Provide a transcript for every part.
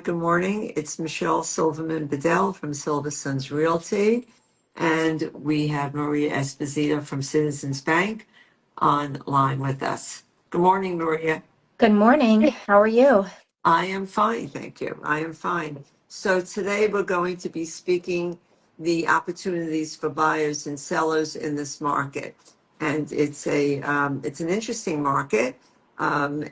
Good morning. It's Michelle Silverman Bedell from Silver Sons Realty, and we have Maria Esposito from Citizens Bank online with us. Good morning, Maria. Good morning. How are you? I am fine, thank you. I am fine. So today we're going to be speaking the opportunities for buyers and sellers in this market, and it's an interesting market.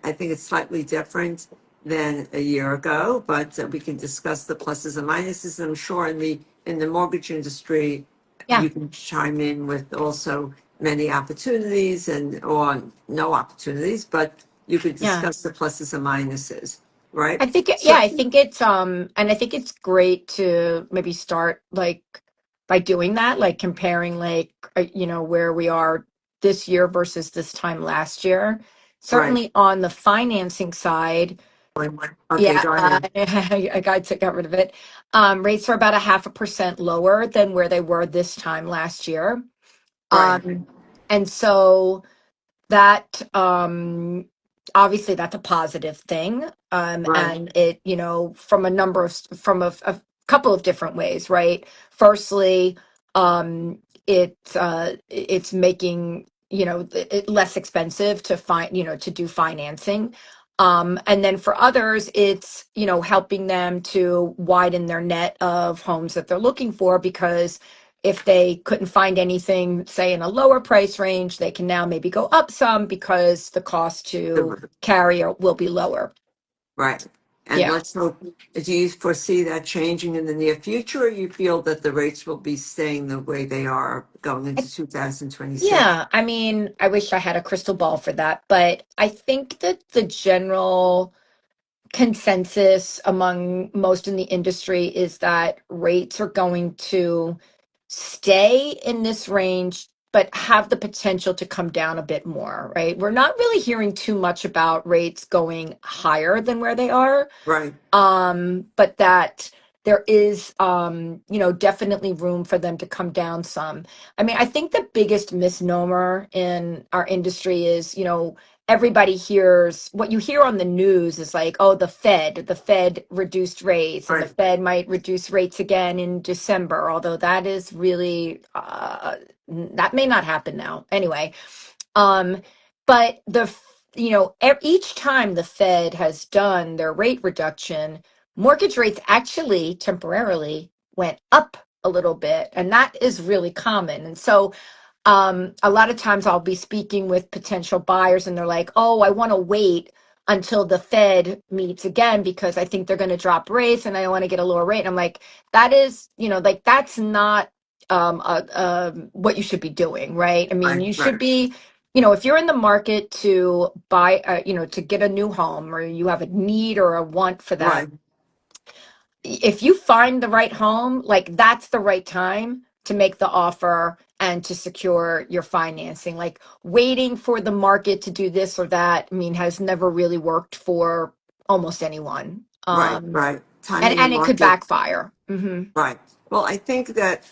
I think it's slightly different than a year ago, but we can discuss the pluses and minuses. I'm sure in the mortgage industry, Yeah, you can chime in with also many opportunities and or no opportunities, but you could yeah. discuss the pluses and minuses, right? Yeah, So, I think it's and I think it's great to maybe start like by doing that, like comparing like where we are this year versus this time last year. right. Certainly on the financing side, Okay, yeah, go ahead. I got rid of it. Rates are about a 0.5% lower than where they were this time last year. Right, Um, and so that obviously that's a positive thing, right, and it from a couple of different ways, right? Firstly, it's making it less expensive to to do financing, and then for others it's helping them to widen their net of homes that they're looking for, because if they couldn't find anything, say in a lower price range, they can now maybe go up some because the cost to carry will be lower. right. And Yeah. let's hope, do you foresee that changing in the near future, or you feel that the rates will be staying the way they are going into I- 2026? Yeah. I mean, I wish I had a crystal ball for that, but I think that the general consensus among most in the industry is that rates are going to stay in this range but have the potential to come down a bit more, right? We're not really hearing too much about rates going higher than where they are, Right, but that there is definitely room for them to come down some. I mean, I think the biggest misnomer in our industry is, everybody hears what you hear on the news is like, oh, the Fed reduced rates, and the right, Fed might reduce rates again in December, although that is really that may not happen now anyway. um but each time the Fed has done their rate reduction, mortgage rates actually temporarily went up a little bit, and that is really common. And so a lot of times I'll be speaking with potential buyers and they're like, oh, I want to wait until the Fed meets again because I think they're going to drop rates and I want to get a lower rate. And I'm like, that is, like that's not what you should be doing, right? I mean, right, you right, should be, if you're in the market to buy, to get a new home, or you have a need or a want for that, right. if you find the right home, like that's the right time to make the offer and to secure your financing. Like waiting for the market to do this or that, I mean, has never really worked for almost anyone. Right, right. And Timing the and it could market. backfire. Right. Well, I think that,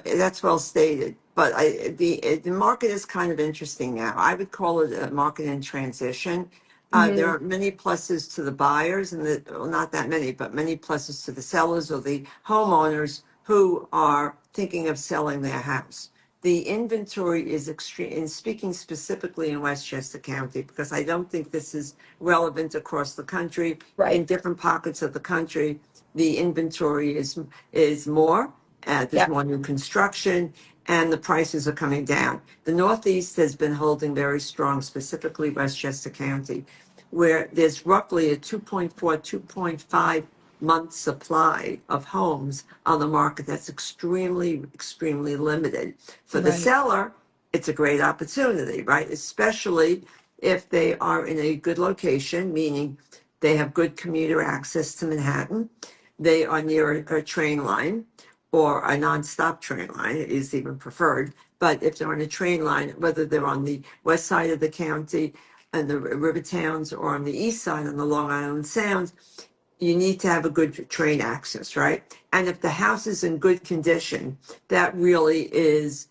that's well stated, but the market is kind of interesting now. I would call it a market in transition. There Hmm. are many pluses to the buyers well, not that many, but many pluses to the sellers or the homeowners who are thinking of selling their house. The inventory is extreme, and speaking specifically in Westchester County, because I don't think this is relevant across the country. In Right. different pockets of the country, the inventory is more. There's Yeah. more new construction, and the prices are coming down. The Northeast has been holding very strong, specifically Westchester County, where there's roughly a 2.4, 2.5 month supply of homes on the market. That's extremely, extremely limited. For the Right. seller, it's a great opportunity, right? Especially if they are in a good location, meaning they have good commuter access to Manhattan. They are near a train line or a nonstop train line is even preferred. But if they're on a train line, whether they're on the west side of the county and the river towns or on the east side on the Long Island Sound, you need to have a good train access, right? And if the house is in good condition, that really is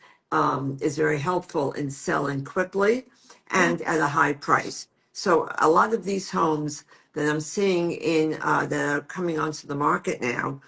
very helpful in selling quickly Yeah. and at a high price. So a lot of these homes that I'm seeing in that are coming onto the market now,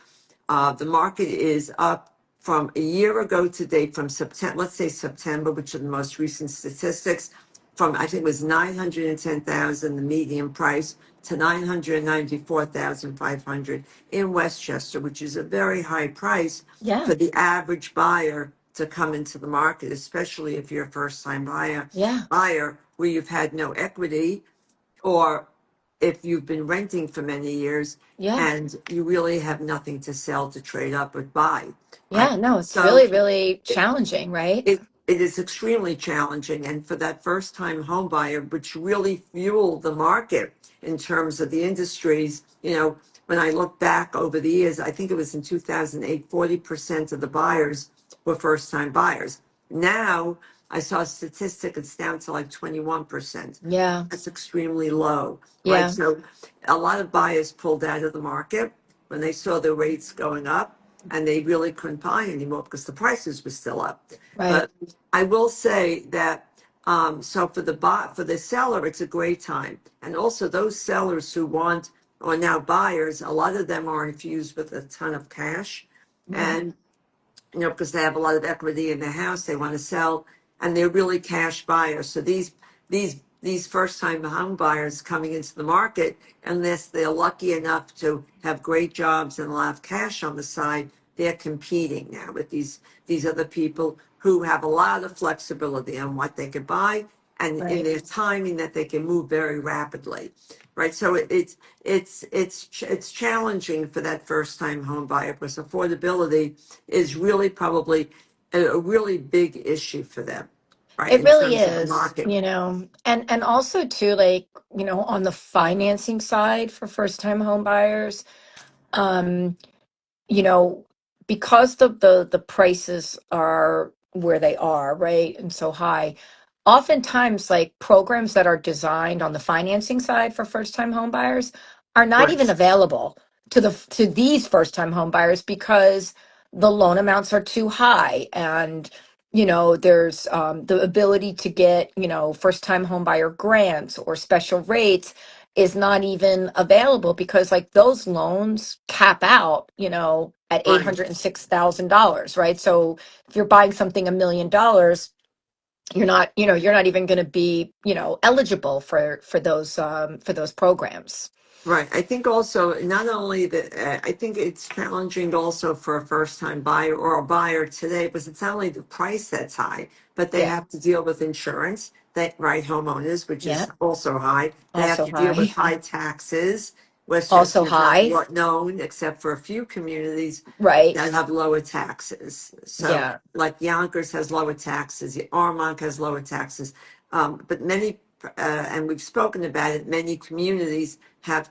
the market is up from a year ago to date, from September, let's say September, which are the most recent statistics, from I think it was 910,000, the median price, to 994,500 in Westchester, which is a very high price Yeah. for the average buyer to come into the market, especially if you're a first time Yeah. buyer where you've had no equity, or if you've been renting for many years Yeah. and you really have nothing to sell, to trade up or buy, right? Yeah. No, it's So really, really challenging, right? it is extremely challenging. And for that first time home buyer, which really fueled the market in terms of the industries, when I look back over the years, I think it was in 2008, 40% of the buyers were first time buyers. Now I saw a statistic, it's down to like 21%. Yeah. That's extremely low, right? Yeah. So a lot of buyers pulled out of the market when they saw the rates going up, and they really couldn't buy anymore because the prices were still up. Right. But I will say that so for the seller, it's a great time, and also those sellers who want or now buyers, a lot of them are infused with a ton of cash, Yeah. and because they have a lot of equity in their house, they want to sell, and they're really cash buyers. So these first time home buyers coming into the market, unless they're lucky enough to have great jobs and a lot of cash on the side, they're competing now with these other people who have a lot of flexibility on what they can buy and in Right. their timing that they can move very rapidly, right? So it's challenging for that first time home buyer because affordability is really probably a really big issue for them, right? It In really terms of the is, market. and also too, like, on the financing side for first time home buyers, um, you know, because the prices are where they are, right, and so high, oftentimes like programs that are designed on the financing side for first time home buyers are not Right, even available to these first time home buyers because the loan amounts are too high, and there's the ability to get first time home buyer grants or special rates is not even available because like those loans cap out at right. $806,000, right? So if you're buying something $1 million, you're not even going to be eligible for those programs. Right. I think also not only that, I think it's challenging also for a first time buyer or a buyer today because it's not only the price that's high, but they Yeah. have to deal with insurance, that right, homeowners, which is Yeah. also high. They have Also to deal with high. high taxes. Also Westchester is not high. known except for a few communities Right. that have lower taxes. So, Yeah. like Yonkers has lower taxes, Armonk has lower taxes, but many, and we've spoken about it, many communities have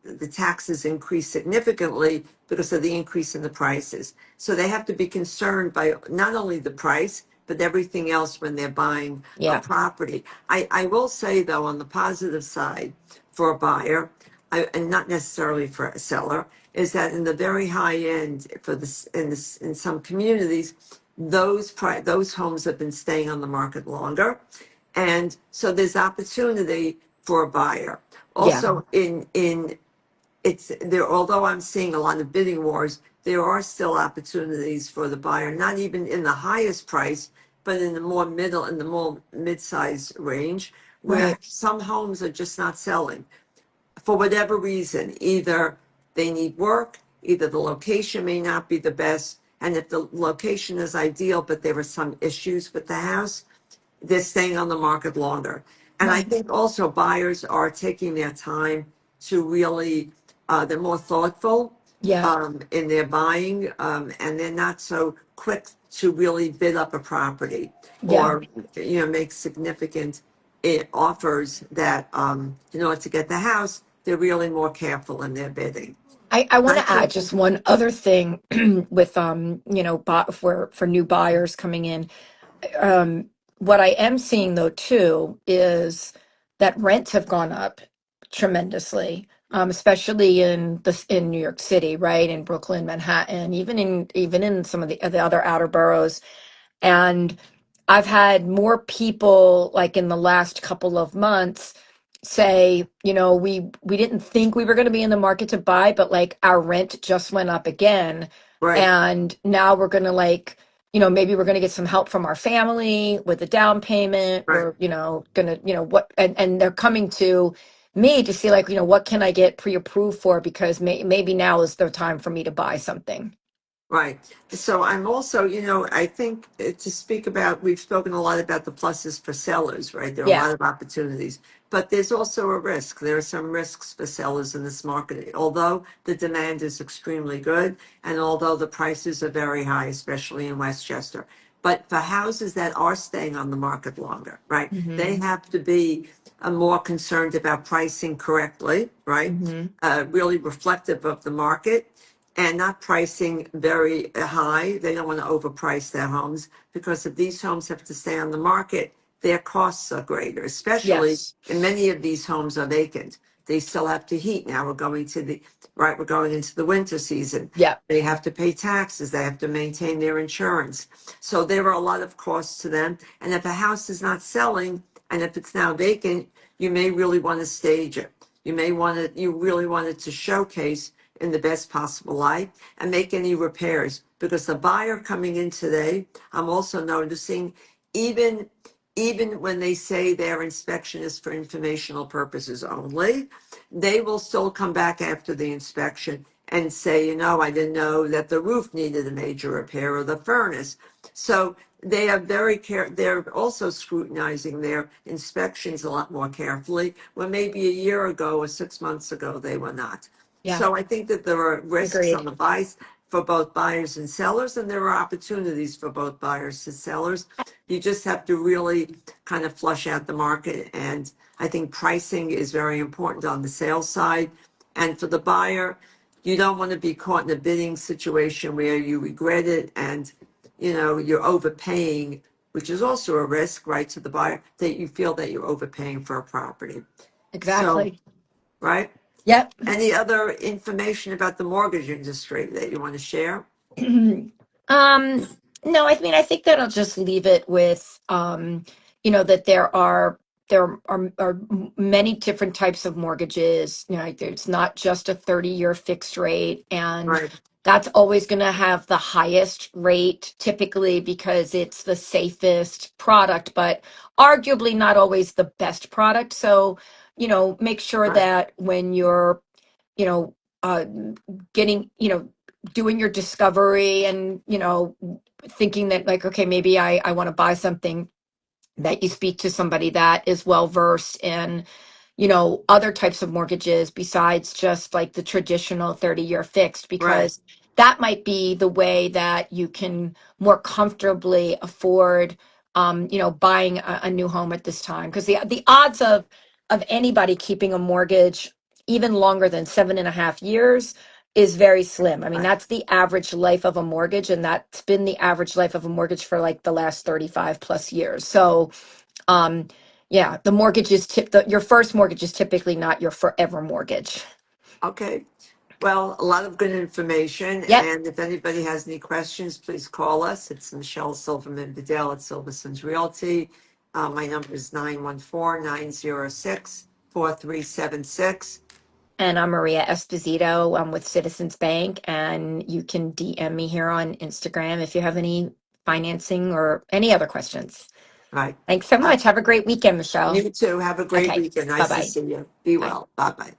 the taxes increase significantly because of the increase in the prices. So they have to be concerned by not only the price, but everything else when they're buying a Yeah. property. I will say, though, on the positive side for a buyer, and not necessarily for a seller, is that in the very high end for this in some communities, those homes have been staying on the market longer, and so there's opportunity for a buyer. Yeah. Also, in it's there. Although I'm seeing a lot of bidding wars, there are still opportunities for the buyer. Not even in the highest price, but in the more middle and the more mid-size range, where Right. some homes are just not selling for whatever reason. Either they need work, either the location may not be the best, and if the location is ideal, but there are some issues with the house, they're staying on the market longer. And I Right. think also buyers are taking their time to really, they're more thoughtful Yeah. in their buying, and they're not so quick to really bid up a property Yeah. or, make significant offers that, in order to get the house, they're really more careful in their bidding. I want I to add think, just one other thing with for new buyers coming in. What I am seeing though too is that rents have gone up tremendously, especially in New York City, right? In Brooklyn, Manhattan, even in some of the other outer boroughs. And I've had more people like in the last couple of months say, we didn't think we were going to be in the market to buy, but like our rent just went up again. Right, And now we're going to like, maybe we're going to get some help from our family with a down payment. right. We're, going to, what, and they're coming to me to see like, what can I get pre-approved for? Because maybe now is the time for me to buy something. Right. So I'm also, I think to speak about, we've spoken a lot about the pluses for sellers, right? There are a Yeah. lot of opportunities, but there's also a risk. There are some risks for sellers in this market, although the demand is extremely good and although the prices are very high, especially in Westchester. But for houses that are staying on the market longer, right? Mm-hmm. They have to be more concerned about pricing correctly, right? Mm-hmm. Really reflective of the market and not pricing very high. They don't want to overprice their homes because if these homes have to stay on the market, their costs are greater, especially Yes. and many of these homes are vacant. They still have to heat. Now we're going into the winter season. Yep. They have to pay taxes. They have to maintain their insurance. So there are a lot of costs to them. And if a house is not selling and if it's now vacant, you may really want to stage it. You really want it to showcase in the best possible light and make any repairs because the buyer coming in today, I'm also noticing even even when they say their inspection is for informational purposes only, they will still come back after the inspection and say, I didn't know that the roof needed a major repair or the furnace. So they are they're also scrutinizing their inspections a lot more carefully, when maybe a year ago or 6 months ago they were not. Yeah. So I think that there are risks on Agreed. the buys for both buyers and sellers, and there are opportunities for both buyers and sellers. You just have to really kind of flush out the market. And I think pricing is very important on the sales side. And for the buyer, you don't want to be caught in a bidding situation where you regret it and you're overpaying, which is also a risk, right, to the buyer, that you feel that you're overpaying for a property. So, Exactly. right? Yep. Any other information about the mortgage industry that you want to share? Um, no, I mean, I think that I'll just leave it with, that there are many different types of mortgages. It's not just a 30-year fixed rate, and Right, that's always going to have the highest rate typically because it's the safest product, but arguably not always the best product. So, make sure right, that when you're, you know, uh, getting, doing your discovery and, thinking that like, okay, maybe I want to buy something, that you speak to somebody that is well versed in, other types of mortgages besides just like the traditional 30-year fixed, right, because that might be the way that you can more comfortably afford, buying a new home at this time. Because the odds of anybody keeping a mortgage even longer than 7.5 years is very slim. I mean, right. that's the average life of a mortgage, and that's been the average life of a mortgage for like the last 35 plus years. So, um, yeah, your first mortgage is typically not your forever mortgage. Okay. Well, a lot of good information. Yep. And if anybody has any questions, please call us. It's Michelle Silverman Bedell at Silverson's Realty. My number is 914-906-4376. And I'm Maria Esposito. I'm with Citizens Bank, and you can DM me here on Instagram if you have any financing or any other questions. Right. Thanks so Uh, much. Have a great weekend, Michelle. you too. Have a great Okay. weekend. Bye Nice to bye. see you. Be Bye. well. Bye bye.